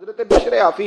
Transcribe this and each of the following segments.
حضرت بشر آفی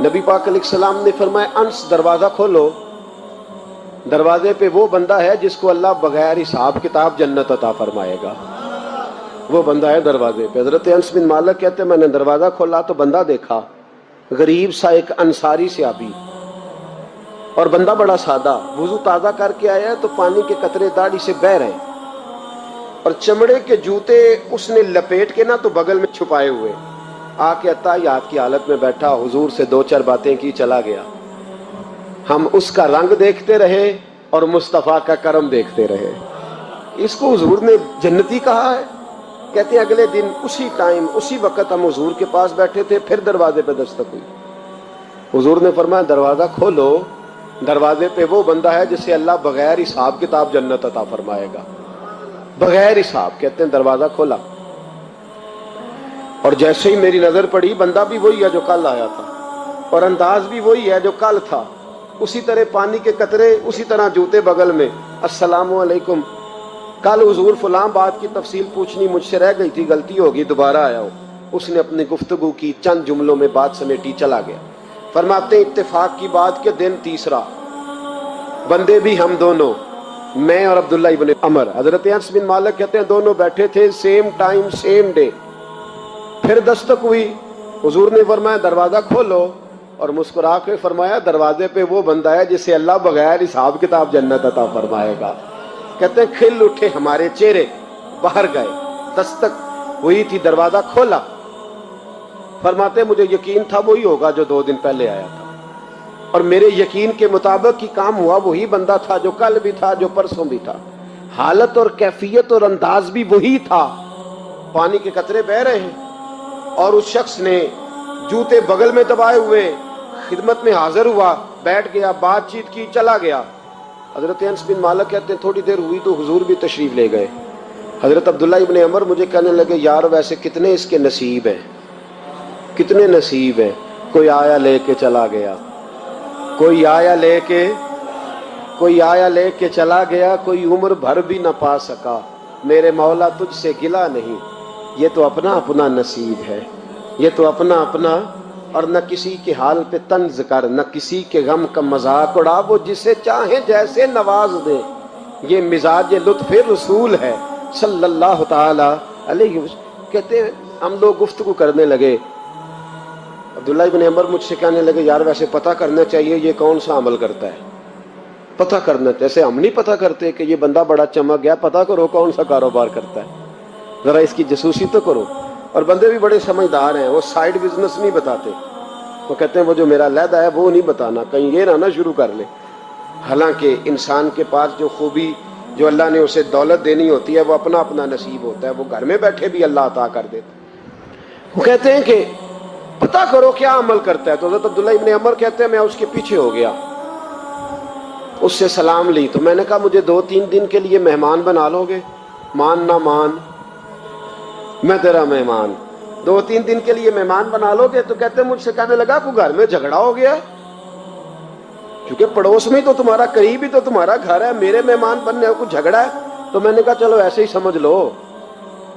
نبی پاک علیہ السلام نے فرمایا انس دروازہ کھولو، دروازے پہ وہ بندہ ہے جس کو اللہ بغیر حساب کتاب جنت عطا فرمائے گا، وہ بندہ ہے دروازے پہ۔ حضرت انس بن مالک کہتے ہیں میں نے دروازہ کھولا تو بندہ دیکھا، غریب سا ایک انصاری صحابی، اور بندہ بڑا سادہ، وضو تازہ کر کے آیا ہے تو پانی کے قطرے داڑھی سے بہہ رہے ہیں، اور چمڑے کے جوتے اس نے لپیٹ کے نا تو بغل میں چھپائے ہوئے، آ کے اتحیات کی حالت میں بیٹھا، حضور سے دو چار باتیں کی، چلا گیا۔ ہم اس کا رنگ دیکھتے رہے اور مصطفیٰ کا کرم دیکھتے رہے۔ اس کو حضور نے جنتی کہا ہے۔ کہتے ہیں اگلے دن اسی ٹائم اسی وقت ہم حضور کے پاس بیٹھے تھے، پھر دروازے پہ دستک ہوئی، حضور نے فرمایا دروازہ کھولو، دروازے پہ وہ بندہ ہے جسے اللہ بغیر حساب کتاب جنت عطا فرمائے گا، بغیر حساب۔ کہتے ہیں دروازہ کھولا، اور جیسے ہی میری نظر پڑی، بندہ بھی وہی ہے جو کل آیا تھا، اور انداز بھی وہی ہے جو کل تھا، اسی طرح پانی کے قطرے، اسی طرح جوتے بغل میں، السلام علیکم، کل حضور فلاں بات کی تفصیل پوچھنی مجھ سے رہ گئی تھی، غلطی ہوگی، دوبارہ آیا ہوں۔ اس نے اپنی گفتگو کی، چند جملوں میں بات سمیٹی، چلا گیا۔ فرماتے ہیں اتفاق کی بات کہ دن تیسرا، بندے بھی ہم دونوں، میں اور عبداللہ ابن عمر، حضرت انس بن مالک کہتے ہیں دونوں بیٹھے تھے، سیم ٹائم سیم ڈے۔ پھر دستک ہوئی، حضور نے فرمایا دروازہ کھولو، اور مسکرا کے فرمایا دروازے پہ وہ بندہ ہے جسے اللہ بغیر حساب کتاب جنت عطا فرمائے گا۔ کہتے ہیں کھل اٹھے ہمارے چہرے، باہر گئے، دستک ہوئی تھی، دروازہ کھولا۔ فرماتے مجھے یقین تھا وہی ہوگا جو 2 دن پہلے آیا تھا، اور میرے یقین کے مطابق ہی کام ہوا، وہی بندہ تھا جو کل بھی تھا، جو پرسوں بھی تھا، حالت اور کیفیت اور انداز بھی وہی تھا۔ پانی کے قطرے بہہ رہے ہیں، اور اس شخص نے جوتے بغل میں دبائے ہوئے خدمت میں حاضر ہوا، بیٹھ گیا، بات چیت کی، چلا گیا۔ حضرت انس بن مالک کہتے ہیں تھوڑی دیر ہوئی تو حضور بھی تشریف لے گئے۔ حضرت عبداللہ ابن عمر مجھے کہنے لگے یار ویسے کتنے اس کے نصیب ہیں، کتنے نصیب ہیں، کوئی آیا لے کے چلا گیا، کوئی آیا لے کے چلا گیا، کوئی عمر بھر بھی نہ پا سکا، میرے مولا تجھ سے گلا نہیں، یہ تو اپنا اپنا نصیب ہے، یہ تو اپنا اپنا، اور نہ کسی کے حال پہ طنز کر، نہ کسی کے غم کا مذاق اڑا، وہ جسے چاہیں جیسے نواز دے، یہ مزاج لطف رسول ہے صلی اللہ تعالی علیہ وسلم۔ کہتے ہیں ہم لوگ گفتگو کرنے لگے، عبداللہ ابن عمر مجھ سے کہنے لگے یار ویسے پتہ کرنا چاہیے یہ کون سا عمل کرتا ہے، پتہ کرنا، جیسے ہم نہیں پتہ کرتے کہ یہ بندہ بڑا چمک گیا، پتہ کرو کون سا کاروبار کرتا ہے، ذرا اس کی جاسوسی تو کرو۔ اور بندے بھی بڑے سمجھدار ہیں، وہ سائیڈ بزنس نہیں بتاتے، وہ کہتے ہیں وہ جو میرا علیحدہ ہے وہ نہیں بتانا، کہیں یہ نہ شروع کر لے۔ حالانکہ انسان کے پاس جو خوبی، جو اللہ نے اسے دولت دینی ہوتی ہے، وہ اپنا اپنا نصیب ہوتا ہے، وہ گھر میں بیٹھے بھی اللہ عطا کر دیتا۔ وہ کہتے ہیں کہ پتہ کرو کیا عمل کرتا ہے، تو حضرت عبداللہ ابن عمر کہتے ہیں میں اس کے پیچھے ہو گیا، اس سے سلام لی، تو میں نے کہا مجھے 2-3 دن کے لیے مہمان بنا لو گے، مان نہ مان میں تیرا مہمان، 2-3 دن کے لیے مہمان بنا لو گے؟ تو کہتے ہیں مجھ سے کہنے لگا کوئی گھر میں جھگڑا ہو گیا، کیونکہ پڑوس میں تو تمہارا، قریب ہی تو تمہارا گھر ہے، میرے مہمان بننے کو جھگڑا ہے؟ تو میں نے کہا چلو ایسے ہی سمجھ لو،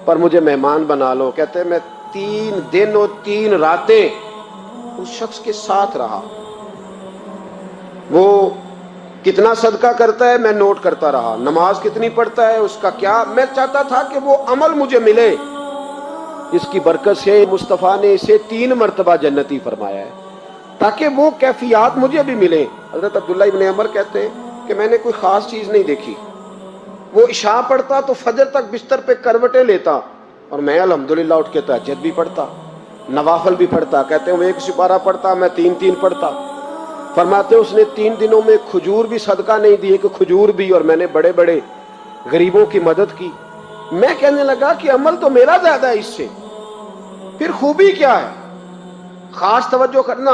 پر مجھے مہمان بنا لو۔ کہتے ہیں میں 3 دن اور 3 راتیں اس شخص کے ساتھ رہا، وہ کتنا صدقہ کرتا ہے میں نوٹ کرتا رہا، نماز کتنی پڑھتا ہے، اس کا کیا، میں چاہتا تھا کہ وہ عمل مجھے ملے جس کی برکت سے مصطفیٰ نے اسے 3 مرتبہ جنتی فرمایا ہے، تاکہ وہ کیفیات مجھے بھی ملیں۔ حضرت عبداللہ ابن عمر کہتے ہیں کہ میں نے کوئی خاص چیز نہیں دیکھی، وہ عشاء پڑھتا تو فجر تک بستر پہ کروٹیں لیتا، اور میں الحمدللہ اٹھ کے تہجد بھی پڑھتا، نوافل بھی پڑھتا۔ کہتے ہیں وہ 1 سپارہ پڑھتا، میں 3 پڑھتا۔ فرماتے اس نے 3 دنوں میں کھجور بھی صدقہ نہیں دی، کہ کھجور بھی، اور میں نے بڑے بڑے غریبوں کی مدد کی۔ میں کہنے لگا کہ عمل تو میرا زیادہ ہے اس سے، پھر خوبی کیا ہے؟ خاص توجہ کرنا،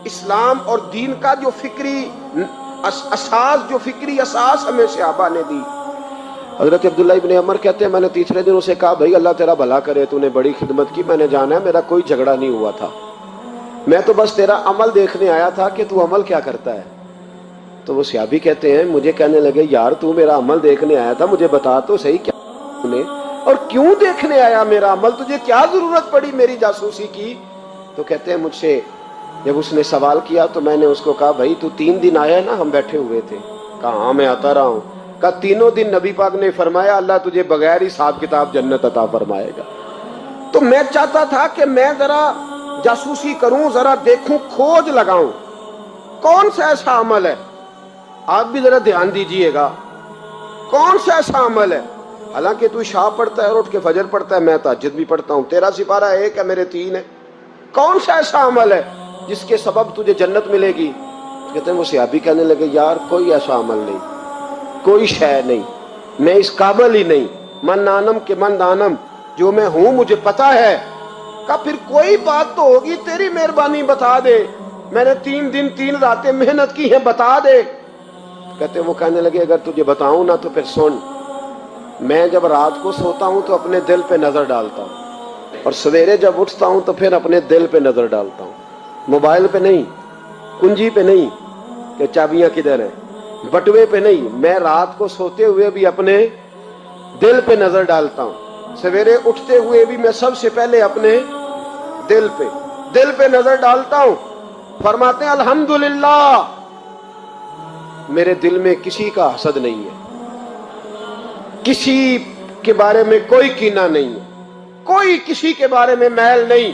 اسلام اور دین کا جو فکری اساس ہمیں صحابہ نے دی۔ حضرت عبداللہ ابن عمر کہتے ہیں میں نے تیسرے دن اسے کہا بھائی اللہ تیرا بھلا کرے، تو نے بڑی خدمت کی، میں نے جانا ہے، میرا کوئی جھگڑا نہیں ہوا تھا، میں تو بس تیرا عمل دیکھنے آیا تھا کہ تو عمل کیا کرتا ہے۔ تو وہ صحابی کہتے ہیں مجھے کہنے لگے یار تو میرا عمل دیکھنے آیا تھا، مجھے بتا تو صحیح کیا نے، اور کیوں دیکھنے آیا میرا عمل، تجھے کیا ضرورت پڑی میری جاسوسی کی؟ تو کہتے ہیں مجھ سے جب اس نے سوال کیا تو میں نے اس کو کہا بھائی تو 3 دن آیا نا ہم بیٹھے ہوئے تھے؟ کہا ہاں میں آتا رہا ہوں۔ کہا 3 دن نبی پاک نے فرمایا اللہ تجھے بغیر حساب کتاب جنت عطا فرمائے گا۔ تو میں چاہتا تھا کہ میں ذرا جاسوسی کروں، ذرا دیکھوں، کھوج لگاؤں کون سا ایسا عمل ہے، آپ بھی ذرا دھیان دیجئے گا، کون سا ایسا عمل ہے، حالانکہ تو عشاء پڑھتا ہے اور اٹھ کے فجر پڑھتا ہے، میں تہجد بھی پڑھتا ہوں، تیرا سپارہ 1 ہے میرے 3 ہے، کون سا ایسا عمل ہے جس کے سبب تجھے جنت ملے گی؟ کہتے ہیں وہ صحابی کہنے لگے یار کوئی ایسا عمل نہیں، کوئی شے نہیں، میں اس قابل ہی نہیں، من آنم کے من دانم، جو میں ہوں مجھے پتا ہے۔ کہا پھر کوئی بات تو ہوگی، تیری مہربانی بتا دے، میں نے 3 دن 3 راتیں محنت کی ہیں، بتا دے۔ کہتے وہ کہنے لگے اگر تجھے بتاؤں نا تو پھر سن، میں جب رات کو سوتا ہوں تو اپنے دل پہ نظر ڈالتا ہوں، اور سویرے جب اٹھتا ہوں تو پھر اپنے دل پہ نظر ڈالتا ہوں، موبائل پہ نہیں، کنجی پہ نہیں کہ چابیاں کدھر ہیں، بٹوے پہ نہیں، میں رات کو سوتے ہوئے بھی اپنے دل پہ نظر ڈالتا ہوں، سویرے اٹھتے ہوئے بھی میں سب سے پہلے اپنے دل پہ نظر ڈالتا ہوں۔ فرماتے ہیں الحمدللہ میرے دل میں کسی کا حسد نہیں ہے، کسی کے بارے میں کوئی کینہ نہیں ہے، کوئی کسی کے بارے میں میل نہیں،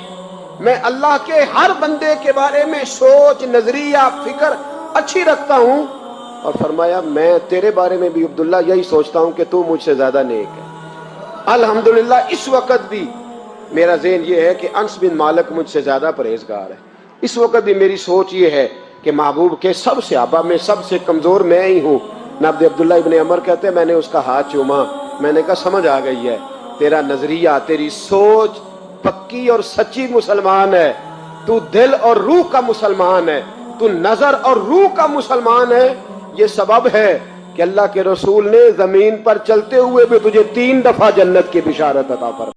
میں اللہ کے ہر بندے کے بارے میں سوچ، نظریہ، فکر اچھی رکھتا ہوں۔ اور فرمایا میں تیرے بارے میں بھی عبداللہ یہی سوچتا ہوں کہ تو مجھ سے زیادہ نیک ہے۔ الحمدللہ اس وقت بھی میرا ذہن یہ ہے کہ انس بن مالک مجھ سے زیادہ پرہیزگار ہے، اس وقت بھی میری سوچ یہ ہے کہ محبوب کے سب صحابہ میں سب سے کمزور میں ہی ہوں۔ نبی عبداللہ ابن عمر کہتے ہیں میں نے اس کا ہاتھ چوما، میں نے کہا سمجھ آ گئی ہے، تیرا نظریہ، تیری سوچ پکی اور سچی مسلمان ہے، تو دل اور روح کا مسلمان ہے، تو نظر اور روح کا مسلمان ہے۔ یہ سبب ہے کہ اللہ کے رسول نے زمین پر چلتے ہوئے بھی تجھے 3 دفعہ جنت کی بشارت عطا فرمائی۔